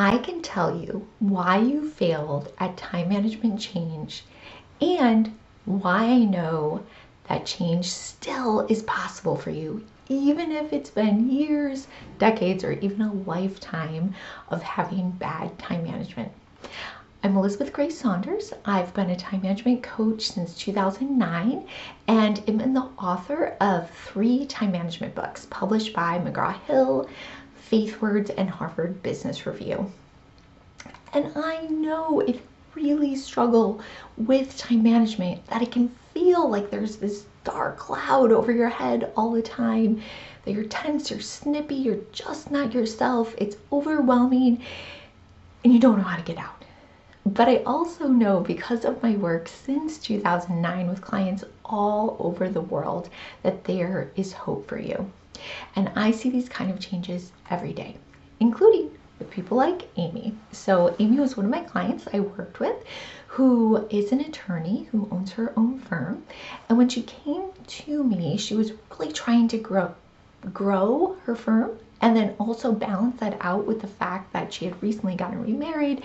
I can tell you why you failed at time management change and why I know that change still is possible for you, even if it's been years, decades, or even a lifetime of having bad time management. I'm Elizabeth Grace Saunders. I've been a time management coach since 2009 and am the author of 3 time management books published by McGraw-Hill, FaithWords, and Harvard Business Review. And I know if you really struggle with time management, that it can feel like there's this dark cloud over your head all the time, that you're tense, you're snippy, you're just not yourself, it's overwhelming, and you don't know how to get out. But I also know, because of my work since 2009 with clients all over the world, that there is hope for you. And I see these kind of changes every day, including with people like Amy. So Amy was one of my clients I worked with, who is an attorney who owns her own firm. And when she came to me, she was really trying to grow her firm and then also balance that out with the fact that she had recently gotten remarried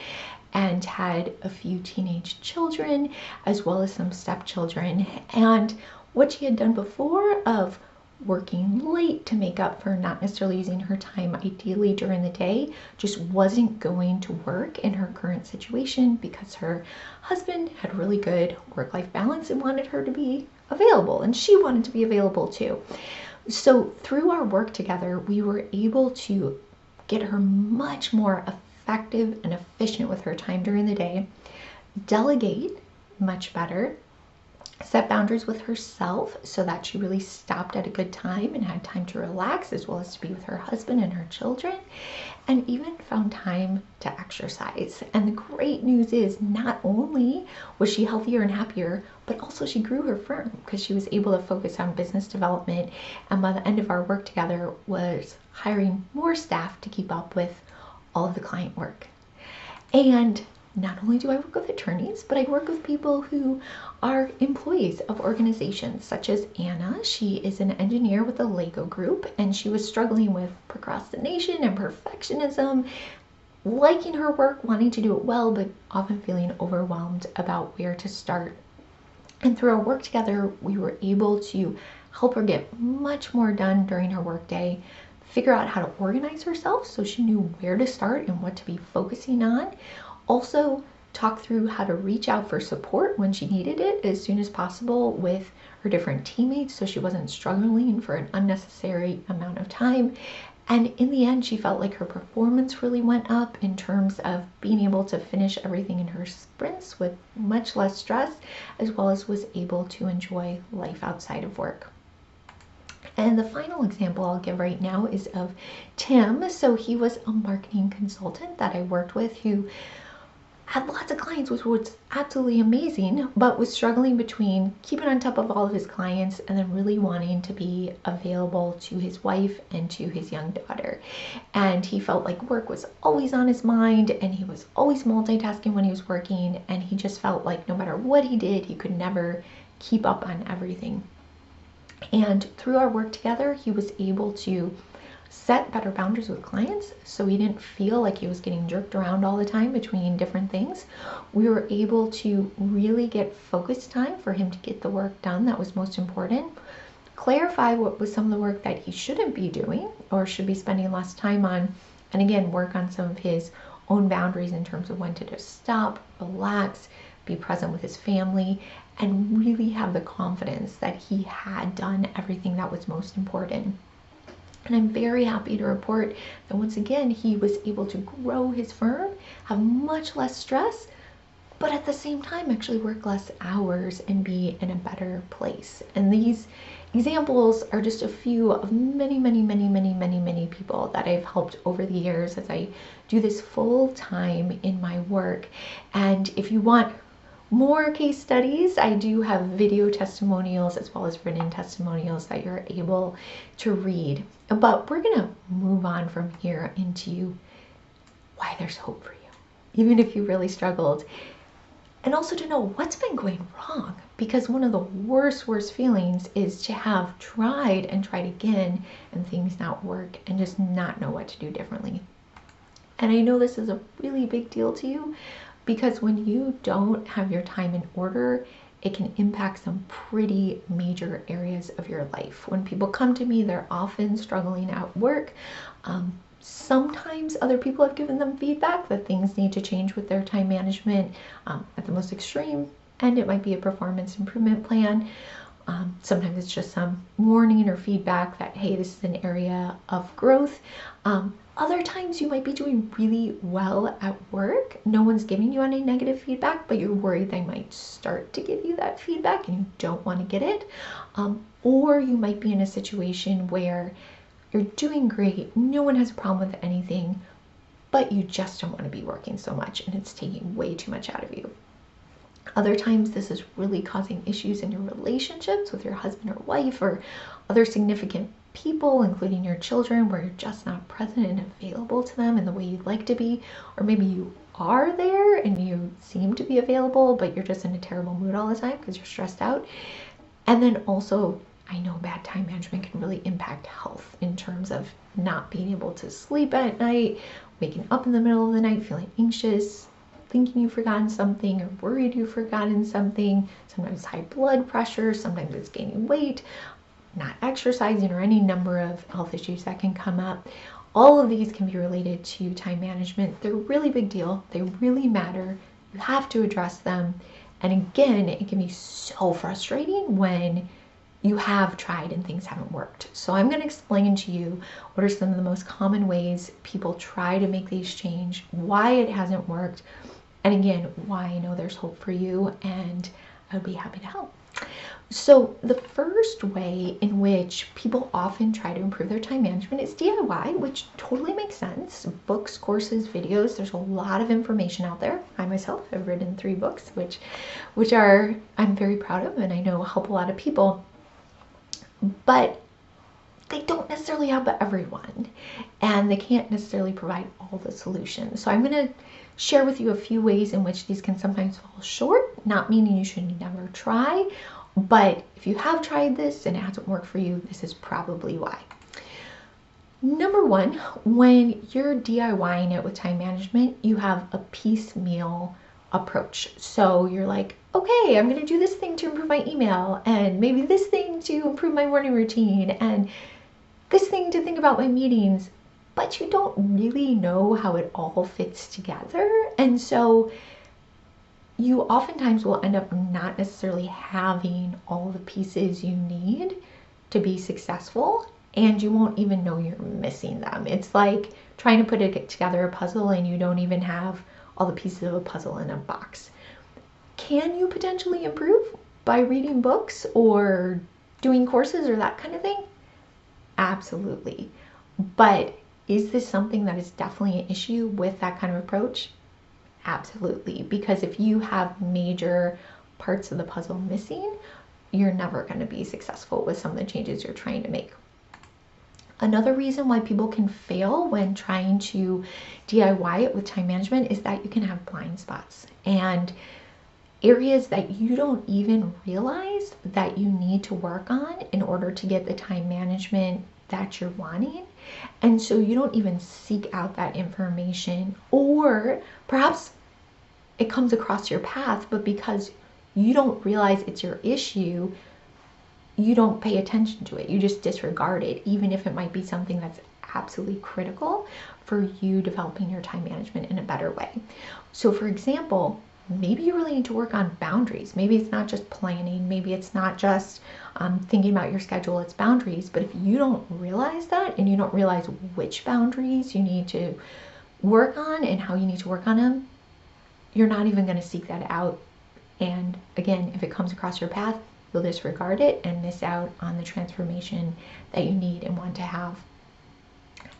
and had a few teenage children as well as some stepchildren. And what she had done before of working late to make up for not necessarily using her time ideally during the day just wasn't going to work in her current situation, because her husband had really good work-life balance and wanted her to be available, and she wanted to be available too. So through our work together, we were able to get her much more effective and efficient with her time during the day, delegate much better, set boundaries with herself so that she really stopped at a good time and had time to relax as well as to be with her husband and her children, and even found time to exercise. And the great news is, not only was she healthier and happier, but also she grew her firm because she was able to focus on business development, and by the end of our work together was hiring more staff to keep up with all of the client work. And not only do I work with attorneys, but I work with people who are employees of organizations such as Anna. She is an engineer with the Lego Group, and she was struggling with procrastination and perfectionism, liking her work, wanting to do it well, but often feeling overwhelmed about where to start. And through our work together, we were able to help her get much more done during her workday, figure out how to organize herself so she knew where to start and what to be focusing on. Also, talk through how to reach out for support when she needed it as soon as possible with her different teammates so she wasn't struggling for an unnecessary amount of time. And in the end, she felt like her performance really went up in terms of being able to finish everything in her sprints with much less stress, as well as was able to enjoy life outside of work. And the final example I'll give right now is of Tim. So he was a marketing consultant that I worked with who had lots of clients, which was absolutely amazing, but was struggling between keeping on top of all of his clients and then really wanting to be available to his wife and to his young daughter. And he felt like work was always on his mind, and he was always multitasking when he was working, and he just felt like no matter what he did, he could never keep up on everything. And through our work together, he was able to set better boundaries with clients so he didn't feel like he was getting jerked around all the time between different things. We were able to really get focused time for him to get the work done that was most important, clarify what was some of the work that he shouldn't be doing or should be spending less time on, and again, work on some of his own boundaries in terms of when to just stop, relax, be present with his family, and really have the confidence that he had done everything that was most important. And I'm very happy to report that once again, he was able to grow his firm, have much less stress, but at the same time actually work less hours and be in a better place. And these examples are just a few of many, many, many, many, many, many people that I've helped over the years as I do this full time in my work. And if you want more case studies, I do have video testimonials as well as written testimonials that you're able to read. But we're gonna move on from here into why there's hope for you, even if you really struggled. And also to know what's been going wrong, because one of the worst feelings is to have tried and tried again and things not work and just not know what to do differently. And I know this is a really big deal to you because when you don't have your time in order, it can impact some pretty major areas of your life. When people come to me, they're often struggling at work. Sometimes other people have given them feedback that things need to change with their time management. At the most extreme end, it might be a performance improvement plan. Sometimes it's just some warning or feedback that, hey, this is an area of growth. Other times you might be doing really well at work. No one's giving you any negative feedback, but you're worried they might start to give you that feedback and you don't want to get it. Or you might be in a situation where you're doing great, no one has a problem with anything, but you just don't want to be working so much and it's taking way too much out of you. Other times this is really causing issues in your relationships with your husband or wife or other significant people, including your children, where you're just not present and available to them in the way you'd like to be. Or maybe you are there and you seem to be available, but you're just in a terrible mood all the time because you're stressed out. And then also, I know bad time management can really impact health in terms of not being able to sleep at night, waking up in the middle of the night feeling anxious, thinking you've forgotten something or worried you've forgotten something, sometimes high blood pressure, sometimes it's gaining weight, not exercising, or any number of health issues that can come up. All of these can be related to time management. They're a really big deal. They really matter. You have to address them. And again, it can be so frustrating when you have tried and things haven't worked. So I'm going to explain to you what are some of the most common ways people try to make these change, why it hasn't worked, and again, why I know there's hope for you, and I would be happy to help. So the first way in which people often try to improve their time management is DIY, which totally makes sense. Books, courses, videos, there's a lot of information out there. I myself have written 3 books, which are I'm very proud of and I know help a lot of people. But they don't necessarily help everyone, and they can't necessarily provide all the solutions. So I'm going to share with you a few ways in which these can sometimes fall short, not meaning you should never try, but if you have tried this and it hasn't worked for you, this is probably why. Number 1, when you're DIYing it with time management, you have a piecemeal approach. So you're like, okay, I'm going to do this thing to improve my email, and maybe this thing to improve my morning routine, and this thing to think about my meetings, but you don't really know how it all fits together. And so you oftentimes will end up not necessarily having all the pieces you need to be successful, and you won't even know you're missing them. It's like trying to put together a puzzle and you don't even have all the pieces of a puzzle in a box. Can you potentially improve by reading books or doing courses or that kind of thing? Absolutely. But is this something that is definitely an issue with that kind of approach? Absolutely. Because if you have major parts of the puzzle missing, you're never going to be successful with some of the changes you're trying to make. Another reason why people can fail when trying to DIY it with time management is that you can have blind spots and areas that you don't even realize that you need to work on in order to get the time management that you're wanting. And so you don't even seek out that information, or perhaps it comes across your path, but because you don't realize it's your issue, you don't pay attention to it. You just disregard it, even if it might be something that's absolutely critical for you developing your time management in a better way. So for example, maybe you really need to work on boundaries. Maybe it's not just planning. Maybe it's not just thinking about your schedule, it's boundaries. But if you don't realize that, and you don't realize which boundaries you need to work on and how you need to work on them, you're not even going to seek that out. And again, if it comes across your path, you'll disregard it and miss out on the transformation that you need and want to have.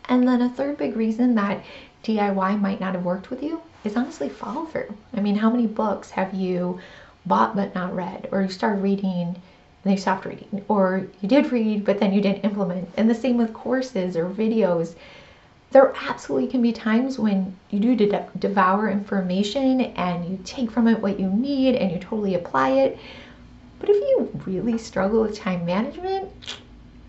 And then a third big reason that DIY might not have worked with you is honestly follow through. I mean, how many books have you bought but not read, or you started reading and then you stopped reading, or you did read but then you didn't implement? And the same with courses or videos. There absolutely can be times when you do devour information and you take from it what you need and you totally apply it. But if you really struggle with time management,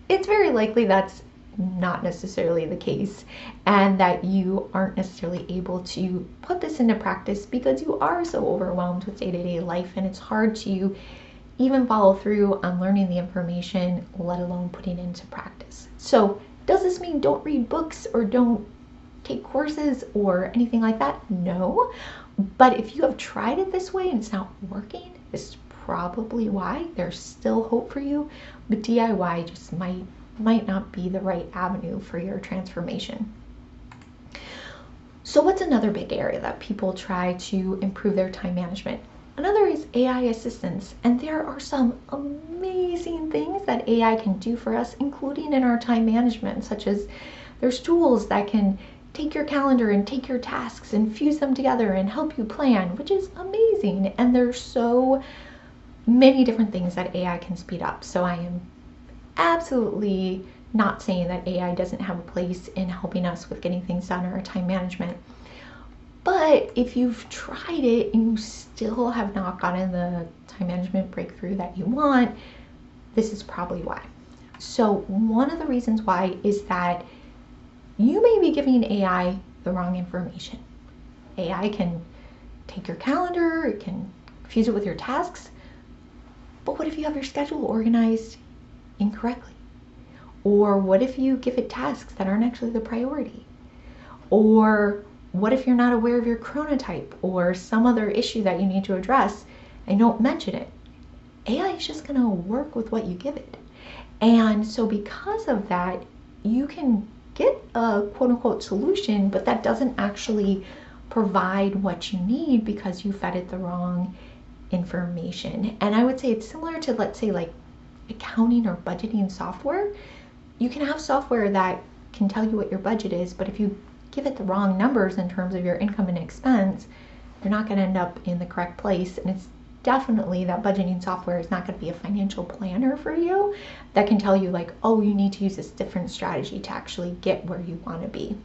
it's very likely that's not necessarily the case, and that you aren't necessarily able to put this into practice because you are so overwhelmed with day-to-day life, and it's hard to even follow through on learning the information, let alone putting it into practice. So does this mean don't read books or don't take courses or anything like that? No. But if you have tried it this way and it's not working, this is probably why. There's still hope for you, but DIY just might not be the right avenue for your transformation. So what's another big area that people try to improve their time management? Another is AI assistance, and there are some amazing things that AI can do for us, including in our time management, such as there's tools that can take your calendar and take your tasks and fuse them together and help you plan, which is amazing. And there's so many different things that AI can speed up. So I am absolutely not saying that AI doesn't have a place in helping us with getting things done or time management. But if you've tried it and you still have not gotten the time management breakthrough that you want, this is probably why. So one of the reasons why is that you may be giving AI the wrong information. AI can take your calendar, it can fuse it with your tasks, but what if you have your schedule organized incorrectly? Or what if you give it tasks that aren't actually the priority? Or what if you're not aware of your chronotype or some other issue that you need to address and don't mention it? AI is just going to work with what you give it. And so because of that, you can get a quote unquote solution, but that doesn't actually provide what you need because you fed it the wrong information. And I would say it's similar to, let's say, like accounting or budgeting software. You can have software that can tell you what your budget is, but if you give it the wrong numbers in terms of your income and expense, you're not going to end up in the correct place. And it's definitely that budgeting software is not going to be a financial planner for you that can tell you like, oh, you need to use this different strategy to actually get where you want to be.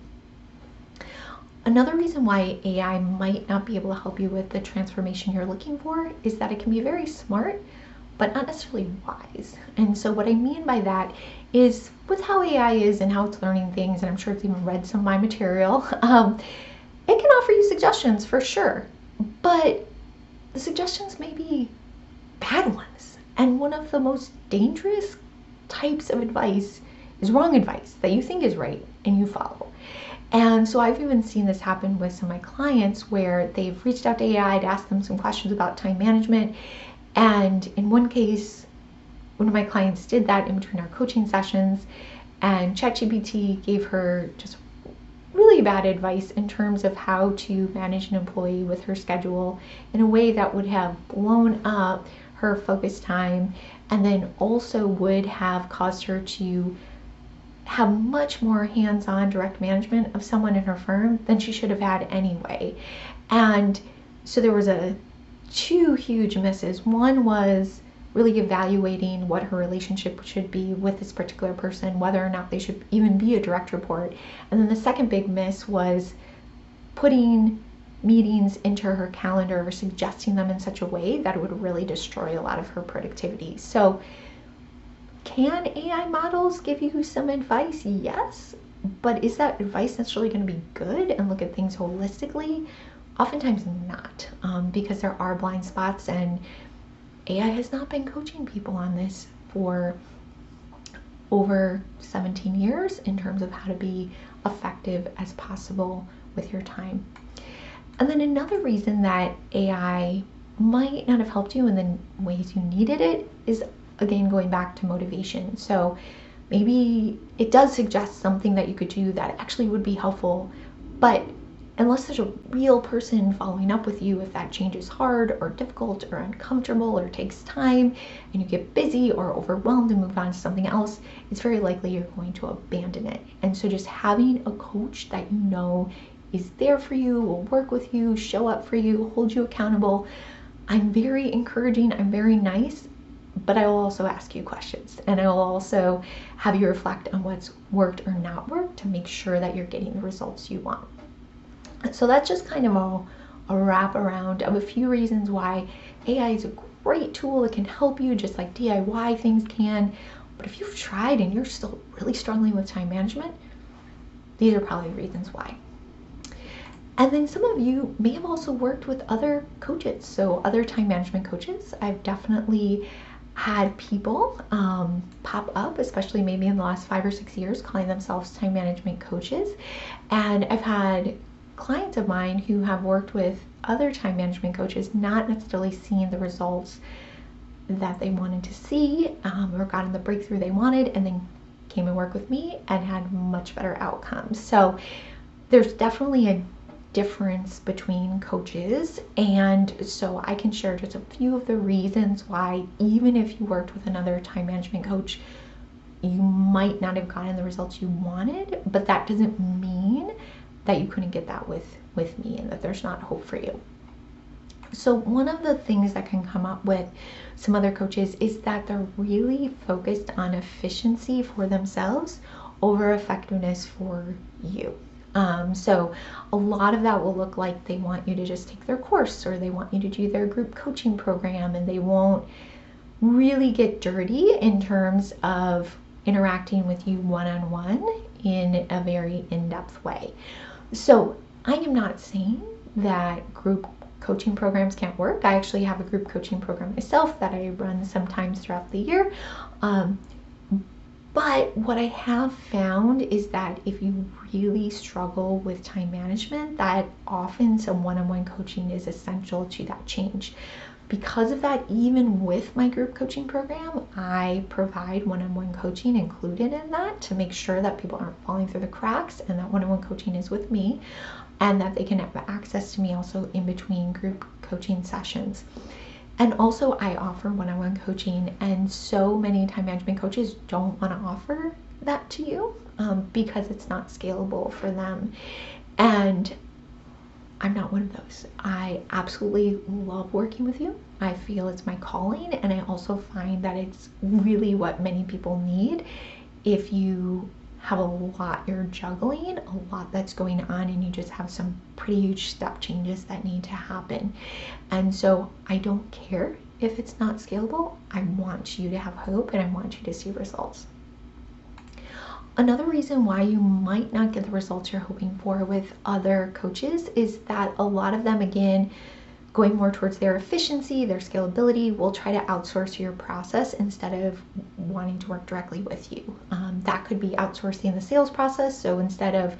Another reason why AI might not be able to help you with the transformation you're looking for is that it can be very smart, but not necessarily wise. And so what I mean by that is with how AI is and how it's learning things, and I'm sure it's even read some of my material, it can offer you suggestions for sure, but the suggestions may be bad ones. And one of the most dangerous types of advice is wrong advice that you think is right and you follow. And so I've even seen this happen with some of my clients where they've reached out to AI to ask them some questions about time management. And in one case, one of my clients did that in between our coaching sessions, and ChatGPT gave her just really bad advice in terms of how to manage an employee with her schedule in a way that would have blown up her focus time, and then also would have caused her to have much more hands-on direct management of someone in her firm than she should have had anyway. And so there was two huge misses. One was really evaluating what her relationship should be with this particular person, whether or not they should even be a direct report. And then the second big miss was putting meetings into her calendar or suggesting them in such a way that it would really destroy a lot of her productivity. So can AI models give you some advice? Yes, but is that advice necessarily going to be good and look at things holistically? Oftentimes not, because there are blind spots, and AI has not been coaching people on this for over 17 years in terms of how to be effective as possible with your time. And then another reason that AI might not have helped you in the ways you needed it is, again, going back to motivation. So maybe it does suggest something that you could do that actually would be helpful, but unless there's a real person following up with you, if that change is hard or difficult or uncomfortable or takes time and you get busy or overwhelmed and move on to something else, it's very likely you're going to abandon it. And so just having a coach that you know is there for you, will work with you, show up for you, hold you accountable. I'm very encouraging, I'm very nice, but I will also ask you questions, and I will also have you reflect on what's worked or not worked to make sure that you're getting the results you want. So that's just kind of a wrap around of a few reasons why AI is a great tool. It can help you just like DIY things can, But if you've tried and you're still really struggling with time management, these are probably reasons why. And then some of you may have also worked with other coaches, so other time management coaches. I've definitely had people pop up, especially maybe in the last 5 or 6 years, calling themselves time management coaches. And I've had clients of mine who have worked with other time management coaches, not necessarily seeing the results that they wanted to see or gotten the breakthrough they wanted, and then came and worked with me and had much better outcomes. So there's definitely a difference between coaches, and so I can share just a few of the reasons why, even if you worked with another time management coach, you might not have gotten the results you wanted, but that doesn't mean that you couldn't get that with me and that there's not hope for you. So one of the things that can come up with some other coaches is that they're really focused on efficiency for themselves over effectiveness for you. So a lot of that will look like they want you to just take their course, or they want you to do their group coaching program, and they won't really get dirty in terms of interacting with you one-on-one in a very in-depth way. So I am not saying that group coaching programs can't work. I actually have a group coaching program myself that I run sometimes throughout the year. But what I have found is that if you really struggle with time management, that often some one-on-one coaching is essential to that change. Because of that, even with my group coaching program, I provide one-on-one coaching included in that to make sure that people aren't falling through the cracks, and that one-on-one coaching is with me, and that they can have access to me also in between group coaching sessions. And also I offer one-on-one coaching, and so many time management coaches don't want to offer that to you because it's not scalable for them. And I'm not one of those. I absolutely love working with you. I feel it's my calling, and I also find that it's really what many people need if you have a lot you're juggling, a lot that's going on, and you just have some pretty huge step changes that need to happen. And so I don't care if it's not scalable. I want you to have hope, and I want you to see results. Another reason why you might not get the results you're hoping for with other coaches is that a lot of them, again, going more towards their efficiency, their scalability, will try to outsource your process instead of wanting to work directly with you. That could be outsourcing the sales process. So instead of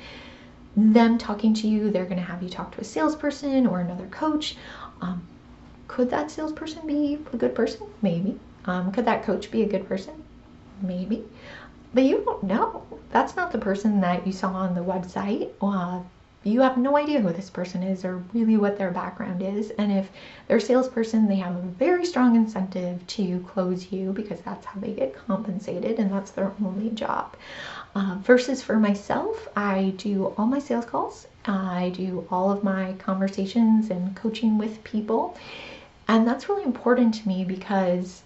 them talking to you, they're going to have you talk to a salesperson or another coach. Could that salesperson be a good person? Maybe. Could that coach be a good person? Maybe. But you don't know. That's not the person that you saw on the website. You have no idea who this person is or really what their background is. And if they're a salesperson, they have a very strong incentive to close you because that's how they get compensated, and that's their only job. Versus for myself, I do all my sales calls. I do all of my conversations and coaching with people. And that's really important to me because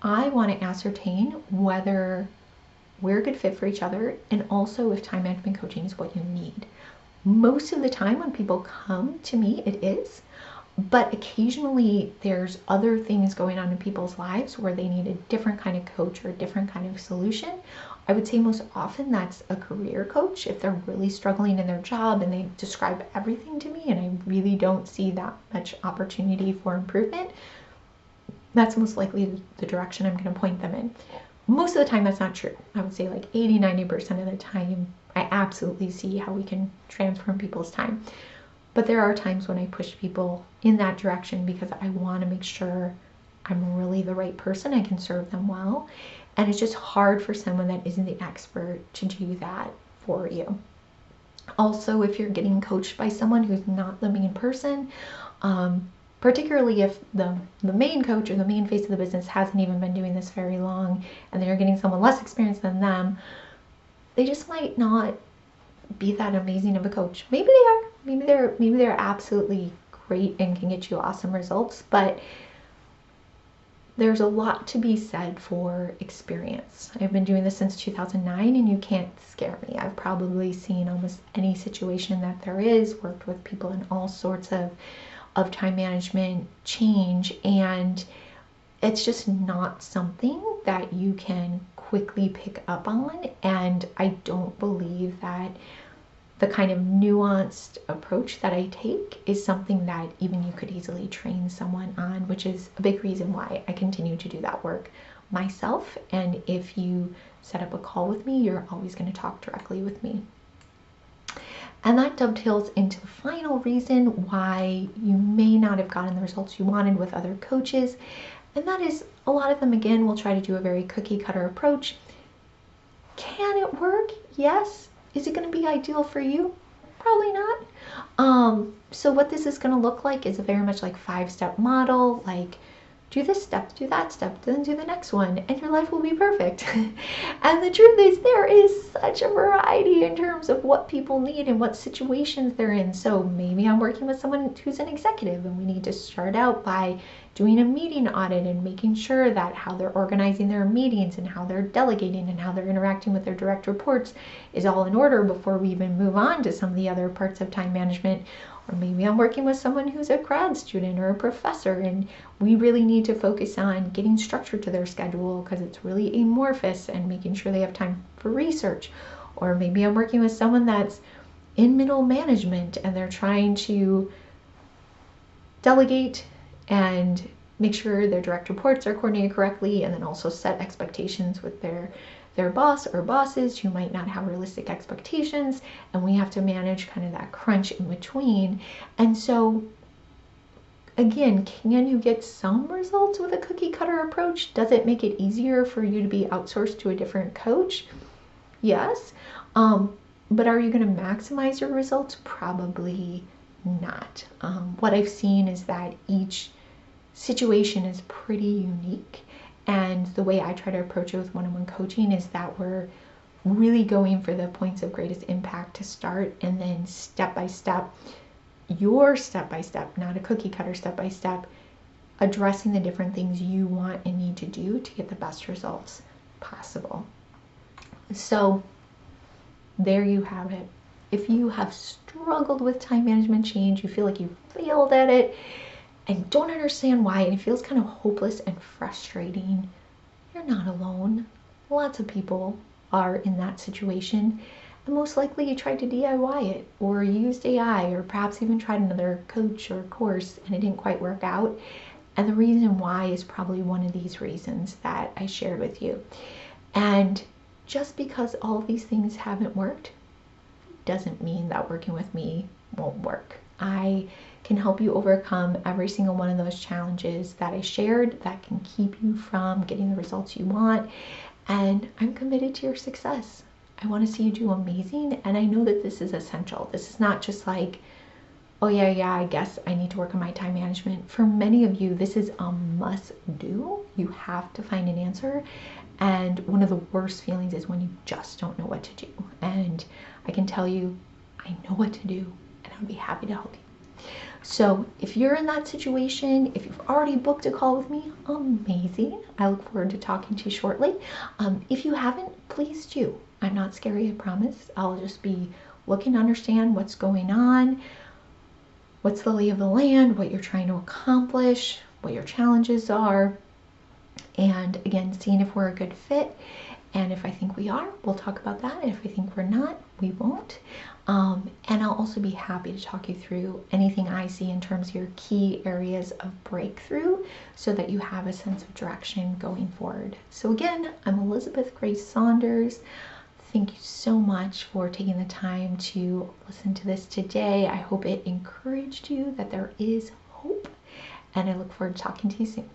I want to ascertain whether we're a good fit for each other, and also if time management coaching is what you need. Most of the time when people come to me, it is, but occasionally there's other things going on in people's lives where they need a different kind of coach or a different kind of solution. I would say most often that's a career coach if they're really struggling in their job and they describe everything to me and I really don't see that much opportunity for improvement. That's most likely the direction I'm going to point them in. Most of the time that's not true. I would say like 80-90% of the time I absolutely see how we can transform people's time. But there are times when I push people in that direction because I want to make sure I'm really the right person, I can serve them well. And it's just hard for someone that isn't the expert to do that for you. Also, if you're getting coached by someone who's not the main person, particularly if the main coach or the main face of the business hasn't even been doing this very long and they're getting someone less experienced than them, they just might not be that amazing of a coach. Maybe they are. Maybe they're absolutely great and can get you awesome results, but there's a lot to be said for experience. I've been doing this since 2009 and you can't scare me. I've probably seen almost any situation that there is, worked with people in all sorts of time management change, and it's just not something that you can quickly pick up on, and I don't believe that the kind of nuanced approach that I take is something that even you could easily train someone on, which is a big reason why I continue to do that work myself. And if you set up a call with me, you're always going to talk directly with me. And that dovetails into the final reason why you may not have gotten the results you wanted with other coaches. And that is, a lot of them, again, will try to do a very cookie cutter approach. Can it work? Yes. Is it going to be ideal for you? Probably not. So what this is going to look like is a very much like 5-step model, like do this step, do that step, then do the next one, and your life will be perfect. And the truth is, there is such a variety in terms of what people need and what situations they're in. So maybe I'm working with someone who's an executive, and we need to start out by doing a meeting audit and making sure that how they're organizing their meetings and how they're delegating and how they're interacting with their direct reports is all in order before we even move on to some of the other parts of time management. Or maybe I'm working with someone who's a grad student or a professor, and we really need to focus on getting structure to their schedule because it's really amorphous, and making sure they have time for research. Or maybe I'm working with someone that's in middle management and they're trying to delegate and make sure their direct reports are coordinated correctly, and then also set expectations with their boss or bosses who might not have realistic expectations, and we have to manage kind of that crunch in between. And so again, can you get some results with a cookie cutter approach? Does it make it easier for you to be outsourced to a different coach? Yes. But are you going to maximize your results? Probably not. What I've seen is that each situation is pretty unique. And the way I try to approach it with one-on-one coaching is that we're really going for the points of greatest impact to start, and then step by step, your step by step, not a cookie cutter step by step, addressing the different things you want and need to do to get the best results possible. So there you have it. If you have struggled with time management change, you feel like you failed at it, and don't understand why, and it feels kind of hopeless and frustrating, you're not alone. Lots of people are in that situation, and most likely you tried to DIY it, or used AI, or perhaps even tried another coach or course and it didn't quite work out. And the reason why is probably one of these reasons that I shared with you. And just because all of these things haven't worked doesn't mean that working with me won't work. I can help you overcome every single one of those challenges that I shared that can keep you from getting the results you want. And I'm committed to your success. I want to see you do amazing. And I know that this is essential. This is not just like, oh yeah, I guess I need to work on my time management. For many of you, this is a must do. You have to find an answer. And one of the worst feelings is when you just don't know what to do. And I can tell you, I know what to do, and I'd be happy to help you. So if you're in that situation, if you've already booked a call with me, amazing. I look forward to talking to you shortly. If you haven't, please do. I'm not scary, I promise. I'll just be looking to understand what's going on, what's the lay of the land, what you're trying to accomplish, what your challenges are, and again, seeing if we're a good fit. And if I think we are, we'll talk about that. And if I think we're not, we won't. And I'll also be happy to talk you through anything I see in terms of your key areas of breakthrough so that you have a sense of direction going forward. So again, I'm Elizabeth Grace Saunders. Thank you so much for taking the time to listen to this today. I hope it encouraged you that there is hope, and I look forward to talking to you soon.